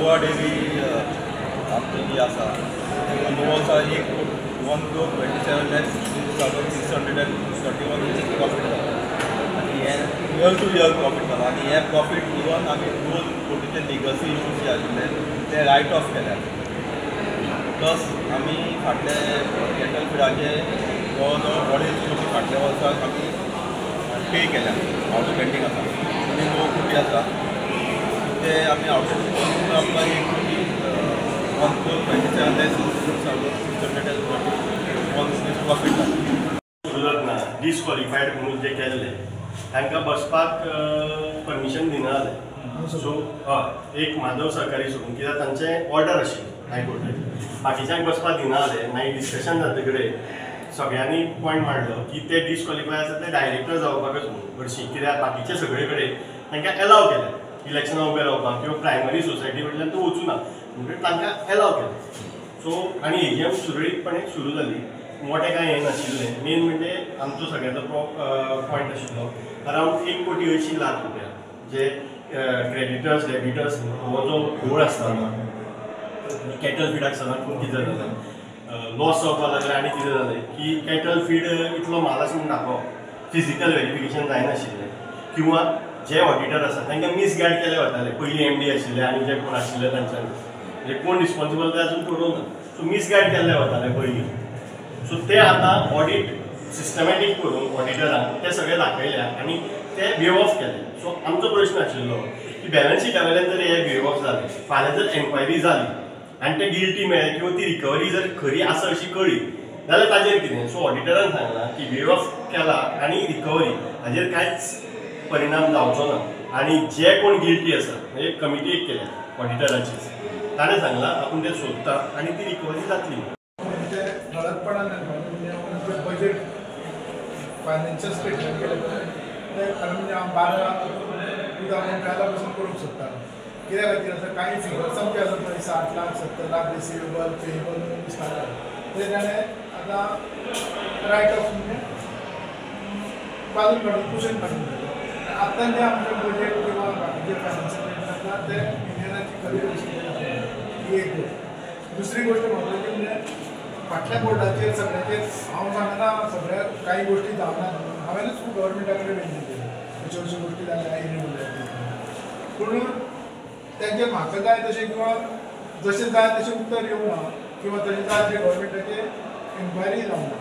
Goa dairy आमची जी आसा नोवल्सा 1,27,631 profit जाला आनी हे इयर टू इयर प्रॉफिट जाला आनी हे प्रॉफिट इवन आमी 2 कोटीचे लिगसी इश्यूज जे आशिल्ले ते रायट ऑफ केल्यात. प्लस आमी फाटले कॅटल फिडाचे जवळ जवळ 2.5 कोटी फाटल्या वर्साक आमी पे केल्या आउटस्टँडींग आसा आनी 9 कोटी आसा ते आमी आउटस्टँडींग आमकां 1 कोटी 1,27,631 प्रॉफिट जाला. सुरत ना डिस्क्वॉलिफायड म्हणून जे केल्ले तांकां बसपाक परमिशन दिना जालें. सो हय एक माधव सहकारी सोडून कित्याक तांचें ऑर्डर आशिल्ली हायकोर्टाची बाकीच्यांक बसपाक दिना जालें. मागीर डिस्कशन जातकीर सगळ्यांनी पॉयंट मांडलो की ते डिस्क्वॉलिफाय आसा ते डायरेक्टर जावपाकच म्हणून हरशीं कित्याक बाकीचे सगळे कडेन तांकां एलाव केलें इलेक्शनाक उबें रावपाक किंवा प्रायमरी सोसायटी कडल्यान तूं वचूं ना म्हणजे तांकां एलाव केलें. सो आनी एजीएम सुरळीतपणे सुरू जाली. मोठें कांय हें नाशिल्लें. मेन म्हणजे आमचो सगळ्यांचो पॉयंट आशिल्लो अरावंड 1 कोटी 80 लाख रुपया जे क्रेडिटर्स डेबिटर्स हो जो घोळ आसता कॅटल फिडाक सदांच पूण कितें जालें लॉस जावपाक लागलें आनी कितें जालें की कॅटल फीड इतलो म्हाल आसा म्हूण दाखोवप फिजिकल व्हेरिफिकेशन जायनाशिल्लें किंवा जे ऑडिटर आसा तांकां मिसगायड केले वताले. पयलीं MD आशिल्ले आनी जे कोण आशिल्ले तांच्यानी म्हणजे कोण रिस्पॉन्सिबल ते अजून कळूंक ना. सो मिसगायड केल्ले वताले पयलीं. सो ते आतां ऑडिट सिस्टमॅटीक करून ऑडिटरांक ते सगळे दाखयल्या आनी ते वेव ऑफ केले. सो आमचो प्रश्न आशिल्लो की बॅलन्स शिटा वयल्यान जर हे वेव ऑफ जाले फाल्यां जर एन्क्वायरी जाली आनी ते गिल्टी मेळ्ळे किंवा ती रिकवरी जर खरी आसा अशी कळ्ळी जाल्यार ताजेर कितें. सो ऑडिटरान सांगलां की वेव ऑफ केला आनी रिकवरी हाजेर कांयच परिणाम जावचो ना आनी जे कोण गिल्टी आसा म्हणजे कमिटी एक केल्या ऑडिटराची ताणें सांगलां आपूण ते सोदता आनी ती रिकवरी जातली. बजेट फायनान्शियल स्टेटमेंट केलें म्हणजे हांव 12 पासून करूंक सोदता. कित्या खातीर आसा कांय फिगर्स आमचे आसा पळय 60 लाख 70 लाख रिसिवेबल पेएबल म्हणून दिसताले ते ताणें आतां रायट ऑफ म्हणजे बाजून काडून कुशन काडून दिलें. आतां जे आमचे बजेट किंवा बाकीचे फायनान्शियल आसा ते इंडियनाची खरी गोष्ट ही एक गोष्ट. दुसरी गोष्ट म्हत्वाची म्हणजे फाटल्या बोर्डाचेर सगळ्याचेर हांव सांगना सगळ्या कांय गोश्टी जावना हांवेनूच गव्हर्मेंटा कडेन विनंती केली अश्यो अश्यो गोश्टी जाल्या इरेग्युलरिटी पूण तेंचे म्हाका जाय तशें किंवा जशें जाय तशें उत्तर येवंक ना किंवा तशें जाय तशें गव्हर्मेंटाचेर इन्क्वायरी जावंक ना.